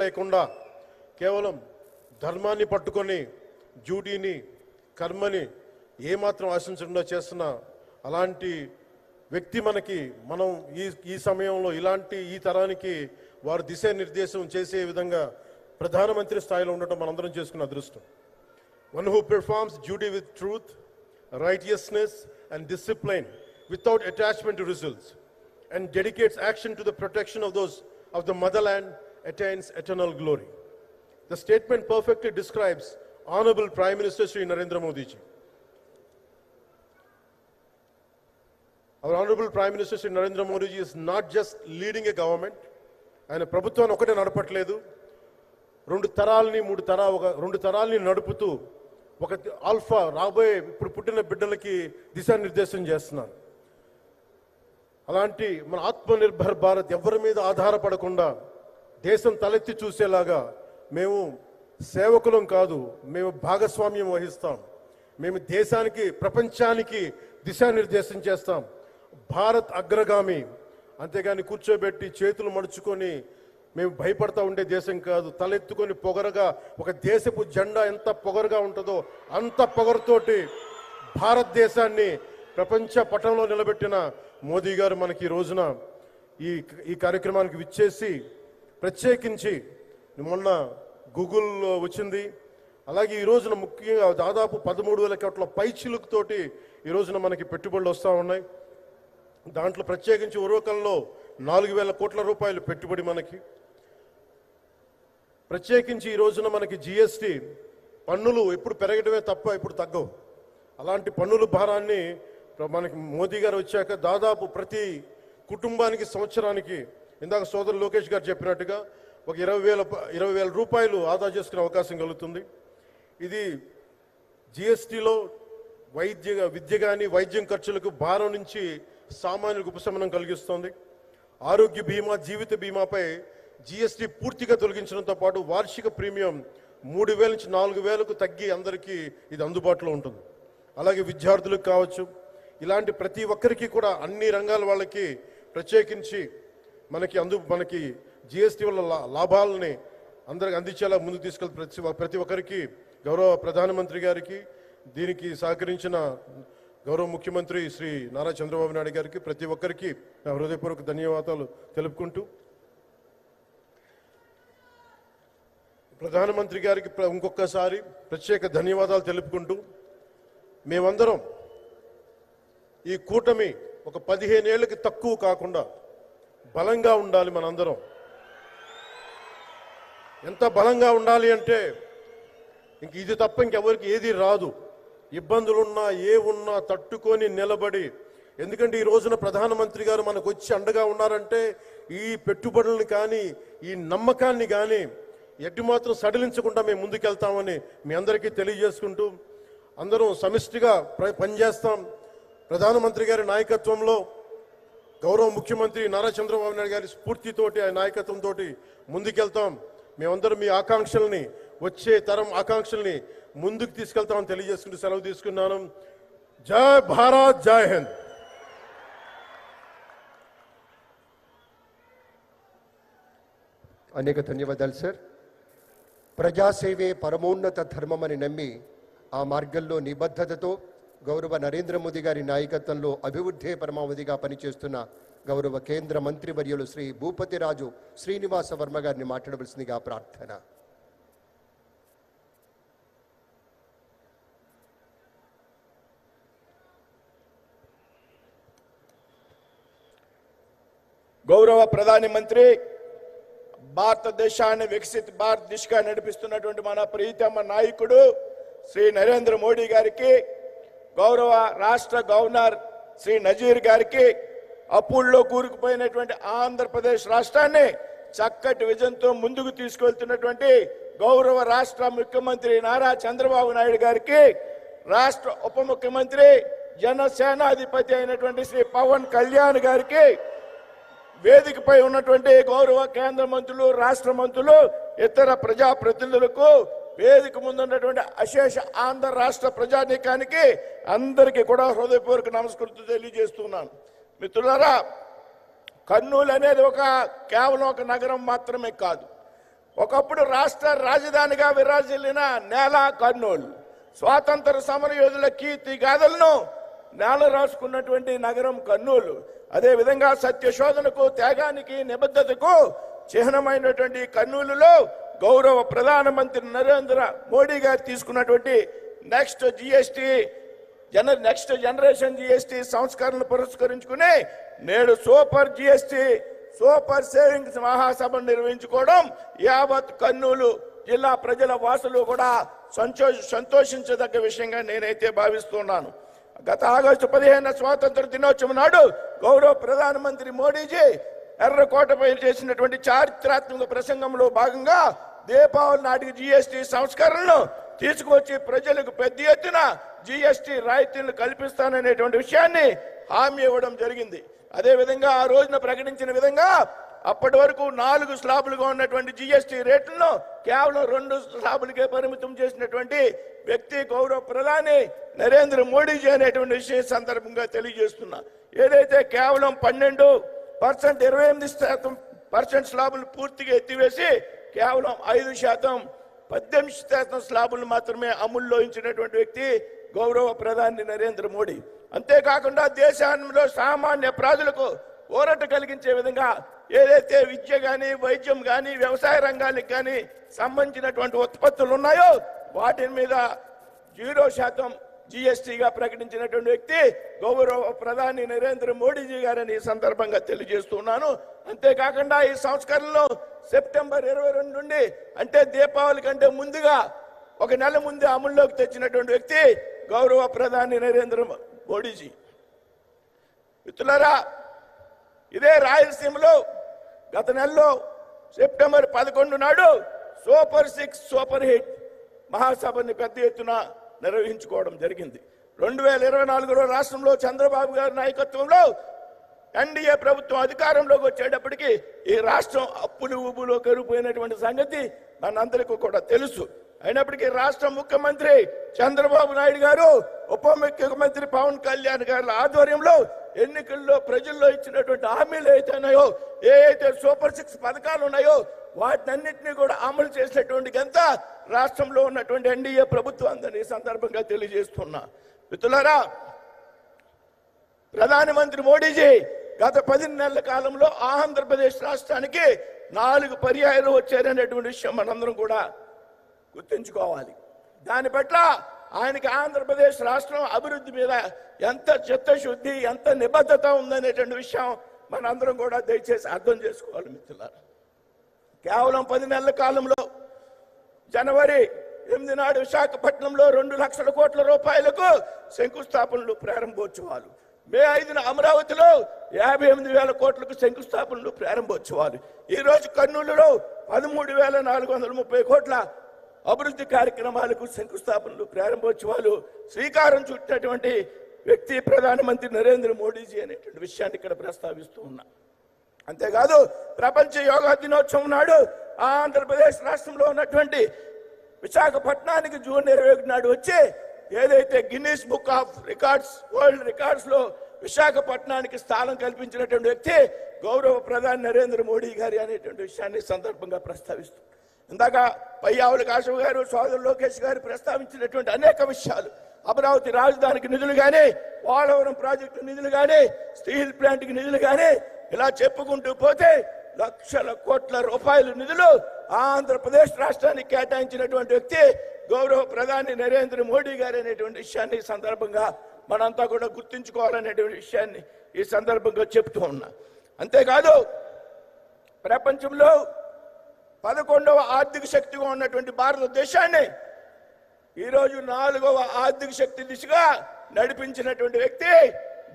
లేకుండా కేవలం ధర్మాన్ని పట్టుకొని డ్యూటీని కర్మని ఏమాత్రం ఆశించకుండా చేస్తున్న అలాంటి వ్యక్తి మనం ఈ సమయంలో ఇలాంటి ఈ తరానికి వారు దిశానిర్దేశం చేసే విధంగా ప్రధానమంత్రి స్థాయిలో ఉండటం మనందరం చేసుకున్న అదృష్టం. One who performs duty with truth, righteousness and discipline without attachment to results and dedicates action to the protection of the motherland attains eternal glory. The statement perfectly describes Honorable Prime Minister Shri Narendra Modi ji. Our Honorable Prime Minister Shri Narendra Modi ji is not just leading a government, ఆయన ప్రభుత్వాన్ని ఒకటే నడపట్లేదు, రెండు తరాల్ని నడుపుతూ ఒక alpha రాబోయే ఇప్పుడు పుట్టిన బిడ్డలకి దిశానిర్దేశం చేస్తున్నారు. అలాంటి మన ఆత్మనిర్భర్ భారత్ ఎవరి మీద ఆధారపడకుండా దేశం తలెత్తి చూసేలాగా మేము సేవకులం కాదు, మేము భాగస్వామ్యం వహిస్తాం. మేము దేశానికి ప్రపంచానికి దిశానిర్దేశం చేస్తాం. భారత్ అగ్రగామి, అంతేగాని కూర్చోబెట్టి చేతులు మడుచుకొని మేము భయపడతా ఉండే దేశం కాదు. తలెత్తుకొని పొగరగా ఒక దేశపు జెండా ఎంత పొగరుగా ఉంటుందో అంత పొగరుతోటి భారతదేశాన్ని ప్రపంచ పటంలో నిలబెట్టిన మోదీ గారు మనకి ఈ రోజున ఈ కార్యక్రమానికి విచ్చేసి, ప్రత్యేకించి మొన్న గూగుల్లో వచ్చింది, అలాగే ఈ రోజున ముఖ్యంగా దాదాపు 13,000 కోట్ల పైచిలుకుతోటి ఈ రోజున మనకి పెట్టుబడులు వస్తూ ఉన్నాయి. దాంట్లో ప్రత్యేకించి ఉరవకంలో 4,000 కోట్ల రూపాయలు పెట్టుబడి మనకి. ప్రత్యేకించి ఈ రోజున మనకి జిఎస్టీ పన్నులు ఎప్పుడు పెరగడమే తప్ప ఇప్పుడు తగ్గవు. అలాంటి పన్నుల భారాన్ని మనకి మోదీ గారు వచ్చాక దాదాపు ప్రతి కుటుంబానికి సంవత్సరానికి, ఇందాక సోదరు లోకేష్ గారు చెప్పినట్టుగా, ఒక 20,000 రూపాయలు ఆదా చేసుకునే అవకాశం కలుగుతుంది. ఇది జిఎస్టీలో విద్య కానీ వైద్యం ఖర్చులకు భారం నుంచి సామాన్యులకు ఉపశమనం కలిగిస్తుంది. ఆరోగ్య బీమా, జీవిత బీమాపై జిఎస్టీ పూర్తిగా తొలగించడంతో పాటు వార్షిక ప్రీమియం 3,000 నుంచి 4,000కు తగ్గి అందరికీ ఇది అందుబాటులో ఉంటుంది. అలాగే విద్యార్థులకు కావచ్చు, ఇలాంటి ప్రతి ఒక్కరికి కూడా అన్ని రంగాల వాళ్ళకి ప్రత్యేకించి మనకి జిఎస్టీ వల్ల లాభాలని అందరికి అందించేలా ముందుకు తీసుకెళ్ళి ప్రతి ఒక్కరికి, గౌరవ ప్రధానమంత్రి గారికి, దీనికి సహకరించిన గౌరవ ముఖ్యమంత్రి శ్రీ నారా చంద్రబాబు నాయుడు గారికి, ప్రతి ఒక్కరికి నా హృదయపూర్వక ధన్యవాదాలు తెలుపుకుంటూ, ప్రధానమంత్రి గారికి ఇంకొకసారి ప్రత్యేక ధన్యవాదాలు తెలుపుకుంటూ, మేమందరం ఈ కూటమి ఒక 15 ఏళ్ళకి తక్కువ కాకుండా బలంగా ఉండాలి. మనందరం ఎంత బలంగా ఉండాలి అంటే ఇంక ఇది తప్ప ఇంకెవరికి ఏది రాదు. ఇబ్బందులున్నా ఉన్నా తట్టుకొని నిలబడి, ఎందుకంటే ఈ రోజున ప్రధానమంత్రి గారు మనకు వచ్చి అండగా ఉన్నారంటే ఈ పెట్టుబడులను కానీ ఈ నమ్మకాన్ని కానీ ఎటు మాత్రం సడలించకుండా మేము ముందుకెళ్తామని మీ అందరికీ తెలియజేసుకుంటూ, అందరం సమిష్టిగా పనిచేస్తాం. ప్రధానమంత్రి గారి నాయకత్వంలో, గౌరవ ముఖ్యమంత్రి నారా చంద్రబాబు నాయుడు గారి స్ఫూర్తితోటి, ఆ నాయకత్వంతో ముందుకెళ్తాం. మేమందరం మీ ఆకాంక్షల్ని, వచ్చే తరం ఆకాంక్షల్ని ముందుకు తీసుకెళ్తామని తెలియజేసుకుంటూ సెలవు తీసుకున్నాను. జై భారత్, జై హింద్. అనేక ధన్యవాదాలు సార్. ప్రజాసేవే పరమోన్నత ధర్మమని నమ్మి ఆ మార్గంలో నిబద్ధతతో గౌరవ నరేంద్ర మోదీ గారి నాయకత్వంలో అభివృద్ధి పరమావధిగా పనిచేస్తున్న గౌరవ కేంద్ర మంత్రివర్యులు శ్రీ భూపతిరాజు శ్రీనివాస వర్మ గారిని మాట్లాడవలసిందిగా ప్రార్థన. గౌరవ ప్రధానమంత్రి, భారతదేశాన్ని వికసిత భారత్ దిశగా నడిపిస్తున్నటువంటి మన ప్రీతమ నాయకుడు శ్రీ నరేంద్ర మోడీ గారికి, గౌరవ రాష్ట్ర గవర్నర్ శ్రీ నజీర్ గారికి, అప్పుల్లో కూరుకుపోయినటువంటి ఆంధ్రప్రదేశ్ రాష్ట్రాన్ని చక్కటి విజన్తో ముందుకు తీసుకెళ్తున్నటువంటి గౌరవ రాష్ట్ర ముఖ్యమంత్రి నారా చంద్రబాబు నాయుడు గారికి, రాష్ట్ర ఉప ముఖ్యమంత్రి జనసేనాధిపతి అయినటువంటి శ్రీ పవన్ కళ్యాణ్ గారికి, వేదికపై ఉన్నటువంటి గౌరవ కేంద్ర మంత్రులు, రాష్ట్ర మంత్రులు, ఇతర ప్రజాప్రతినిధులకు, వేదిక ముందున్నటువంటి అశేష ఆంధ్ర రాష్ట్ర ప్రజానీకానికి అందరికీ కూడా హృదయపూర్వక నమస్కృతులు తెలియజేస్తున్నాను. మిత్రులారా, కర్నూలు అనేది కేవలం ఒక నగరం మాత్రమే కాదు. ఒకప్పుడు రాష్ట్ర రాజధానిగా విరాజిల్లిన నేల కర్నూలు, స్వాతంత్ర సమర యోధుల కీర్తి గాథలను నేల రాసుకున్నటువంటి నగరం కర్నూలు. అదే విధంగా సత్యశోధనకు, త్యాగానికి, నిబద్ధతకు చిహ్నమైనటువంటి కర్నూలులో గౌరవ ప్రధానమంత్రి నరేంద్ర మోడీ గారు తీసుకున్నటువంటి నెక్స్ట్ జనరేషన్ జిఎస్టీ సంస్కరణలు పురస్కరించుకుని నేడు సూపర్ జిఎస్టీ, సూపర్ సేవింగ్స్ మహాసభను నిర్వహించుకోవడం యావత్ కర్నూలు జిల్లా ప్రజల వాసులు కూడా సంతోషించదగ్గ విషయంగా నేనైతే భావిస్తున్నాను. గత ఆగస్టు 15 స్వాతంత్ర దినోత్సవం నాడు గౌరవ ప్రధానమంత్రి మోడీజీ ఎర్రకోటపై చేసినటువంటి చారిత్రాత్మక ప్రసంగంలో భాగంగా దీపావళి నాటికి జిఎస్టీ సంస్కరణను తీసుకువచ్చి ప్రజలకు పెద్ద ఎత్తున జిఎస్టీ రాయితీలను కల్పిస్తాననేటువంటి విషయాన్ని హామీ ఇవ్వడం జరిగింది. అదేవిధంగా ఆ రోజున ప్రకటించిన విధంగా అప్పటి వరకు 4 స్లాబులుగా ఉన్నటువంటి జిఎస్టీ రేట్లను కేవలం 2 స్లాబులకే పరిమితం చేసినటువంటి వ్యక్తి గౌరవ ప్రధాని నరేంద్ర మోడీజీ అనేటువంటి విషయం సందర్భంగా తెలియజేస్తున్నా. ఏదైతే కేవలం 12%, 28% స్లాబులు పూర్తిగా ఎత్తివేసి కేవలం 5%, 18% స్లాబులు మాత్రమే అమల్లో ఉంచినటువంటి వ్యక్తి గౌరవ ప్రధాని నరేంద్ర మోడీ. అంతేకాకుండా దేశంలో సామాన్య ప్రజలకు ఊరట కలిగించే విధంగా ఏదైతే విద్య కానీ, వైద్యం కానీ, వ్యవసాయ రంగానికి కానీ సంబంధించినటువంటి ఉత్పత్తులు ఉన్నాయో వాటి మీద 0% జిఎస్టీగా ప్రకటించినటువంటి వ్యక్తి గౌరవ ప్రధాని నరేంద్ర మోడీజీ గారని ఈ సందర్భంగా తెలియజేస్తున్నాను. అంతేకాకుండా ఈ సంస్కరణలు సెప్టెంబర్ 22 నుండి అంటే దీపావళి కంటే ముందుగా 1 నెల ముందే అమల్లోకి తెచ్చినటువంటి వ్యక్తి గౌరవ ప్రధాని నరేంద్ర మోడీజీ. మిత్రులారా, ఇదే రాయలసీమలో గత నెలలో సెప్టెంబర్ 11 నాడు సూపర్ 6 సూపర్ హిట్ మహాసభని పెద్ద ఎత్తున నిర్వహించుకోవడం జరిగింది. 2024లో రాష్ట్రంలో చంద్రబాబు గారి నాయకత్వంలో ఎన్డీఏ ప్రభుత్వం అధికారంలోకి వచ్చేటప్పటికి ఈ రాష్ట్రం అప్పులు ఊబులో కరిగిపోయినటువంటి సంగతి మనందరికీ కూడా తెలుసు. అయినప్పటికీ రాష్ట్ర ముఖ్యమంత్రి చంద్రబాబు నాయుడు గారు, ఉప ముఖ్యమంత్రి పవన్ కళ్యాణ్ గారి ఆధ్వర్యంలో ఎన్నికల్లో ప్రజల్లో ఇచ్చినటువంటి హామీలు అయితే ఉన్నాయో, ఏదైతే సూపర్ 6 పథకాలు ఉన్నాయో వాటినన్నింటినీ కూడా అమలు చేసినటువంటి ఘనత రాష్ట్రంలో ఉన్నటువంటి ఎన్డీఏ ప్రభుత్వం అందని సందర్భంగా తెలియజేస్తున్నా. మిత్రులారా, ప్రధానమంత్రి మోడీజీ గత 10 నెలల కాలంలో ఆంధ్రప్రదేశ్ రాష్ట్రానికి 4 పర్యాయాలు వచ్చారనేటువంటి విషయం మనందరం కూడా గుర్తుంచుకోవాలి. దాని పట్ల ఆయనకి ఆంధ్రప్రదేశ్ రాష్ట్రం అభివృద్ధి మీద ఎంత చిత్తశుద్ధి, ఎంత నిబద్ధత ఉందనేటువంటి విషయం మనందరం కూడా దయచేసి అర్థం చేసుకోవాలి. మిత్రులారా, కేవలం 10 నెలల కాలంలో జనవరి 8 నాడు విశాఖపట్నంలో 2 లక్షల కోట్ల రూపాయలకు శంకుస్థాపనలు, ప్రారంభోత్సవాలు. మే 5న అమరావతిలో 58,000 కోట్లకు శంకుస్థాపనలు, ప్రారంభోత్సవాలు. ఈరోజు కర్నూలులో 13,430 కోట్ల అభివృద్ధి కార్యక్రమాలకు శంకుస్థాపనలు, ప్రారంభోత్సవాలు శ్రీకారం చుట్టినటువంటి వ్యక్తి ప్రధానమంత్రి నరేంద్ర మోడీజీ అనేటువంటి విషయాన్ని ఇక్కడ ప్రస్తావిస్తూ ఉన్నా. అంతేకాదు ప్రపంచ యోగా దినోత్సవం నాడు ఆంధ్రప్రదేశ్ రాష్ట్రంలో ఉన్నటువంటి విశాఖపట్నానికి జూన్ 21 నాడు వచ్చి ఏదైతే Guinness book of records, world records లో విశాఖపట్నానికి స్థానం కల్పించినటువంటి వ్యక్తి గౌరవ ప్రధాని నరేంద్ర మోడీ గారి అనేటువంటి విషయాన్ని సందర్భంగా ప్రస్తావిస్తూ, ఇందాక పయ్యావుల కాశవ్ గారు, సోదరు లోకేష్ గారు ప్రస్తావించినటువంటి అనేక విషయాలు, అమరావతి రాజధానికి నిధులు కానీ, పోలవరం ప్రాజెక్టు నిధులు కానీ, స్టీల్ ప్లాంట్కి నిధులు కానీ, ఇలా చెప్పుకుంటూ పోతే లక్షల కోట్ల రూపాయల నిధులు ఆంధ్రప్రదేశ్ రాష్ట్రానికి కేటాయించినటువంటి వ్యక్తి గౌరవ ప్రధాని నరేంద్ర మోడీ గారు అనేటువంటి విషయాన్ని ఈ సందర్భంగా మనంతా కూడా గుర్తుంచుకోవాలనేటువంటి విషయాన్ని ఈ సందర్భంగా చెప్తూ ఉన్నా. అంతేకాదు ప్రపంచంలో 11వ ఆర్థిక శక్తిగా ఉన్నటువంటి భారతదేశాన్ని ఈరోజు 4వ ఆర్థిక శక్తి దిశగా నడిపించినటువంటి వ్యక్తి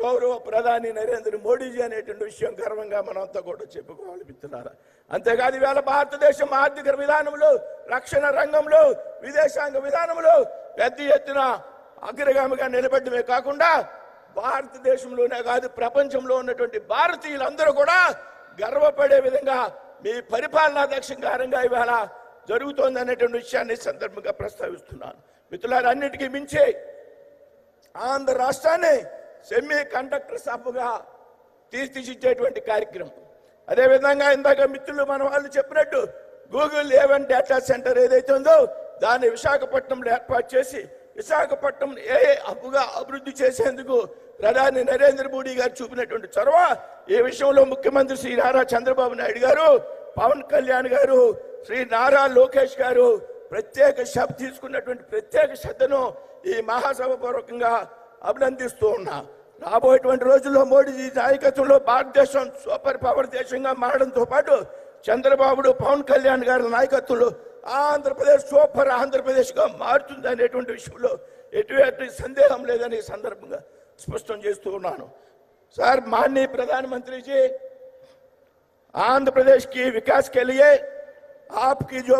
గౌరవ ప్రధాని నరేంద్ర మోడీజీ అనేటువంటి విషయం గర్వంగా మనంతా కూడా చెప్పుకోవాలి. మిత్రులారా, అంతేకాదు ఇవాళ భారతదేశం ఆర్థిక విధానంలో, రక్షణ రంగంలో, విదేశాంగ విధానంలో పెద్ద ఎత్తున అగ్రగామిగా నిలబడమే కాకుండా భారతదేశంలోనే కాదు ప్రపంచంలో ఉన్నటువంటి భారతీయులందరూ కూడా గర్వపడే విధంగా మీ పరిపాలనా దక్షిణంగా ఇవాళ జరుగుతోంది అనేటువంటి విషయాన్ని సందర్భంగా ప్రస్తావిస్తున్నాను. మిత్రులారా, అన్నిటికీ మించి ఆంధ్ర రాష్ట్రాన్ని సెమీ కండక్టర్ సభగా తీర్చిదిద్దేటువంటి కార్యక్రమం. అదేవిధంగా ఇందాక మిత్రులు మన వాళ్ళు చెప్పినట్టు గూగుల్ A1 డేటా సెంటర్ ఏదైతే ఉందో దాన్ని విశాఖపట్నంలో ఏర్పాటు చేసి విశాఖపట్నం హబ్గా అభివృద్ధి చేసేందుకు ప్రధాని నరేంద్ర మోడీ గారు చూపినటువంటి చొరవ, ఈ విషయంలో ముఖ్యమంత్రి శ్రీ నారా చంద్రబాబు నాయుడు గారు, పవన్ కళ్యాణ్ గారు, శ్రీ నారా లోకేష్ గారు ప్రత్యేక శ్రద్ధ తీసుకున్నటువంటి ప్రత్యేక శ్రద్ధను ఈ మహాసభ పూర్వకంగా అభినందిస్తూ ఉన్నా. రాబోయేటువంటి రోజుల్లో మోడీ నాయకత్వంలో భారతదేశం సూపర్ పవర్ దేశంగా మారడంతో పాటు చంద్రబాబు పవన్ కళ్యాణ్ గారి నాయకత్వంలో ఆంధ్రప్రదేశ్ సూపర్ ఆంధ్రప్రదేశ్గా మారుతుంది అనేటువంటి విషయంలో ఎటువంటి సందేహం లేదని ఈ సందర్భంగా స్పష్టం చేస్తూ ఉన్నాను. సార్, माननीय प्रधानमंत्री जी, आंध्र प्रदेश की विकास के लिए आपकी जो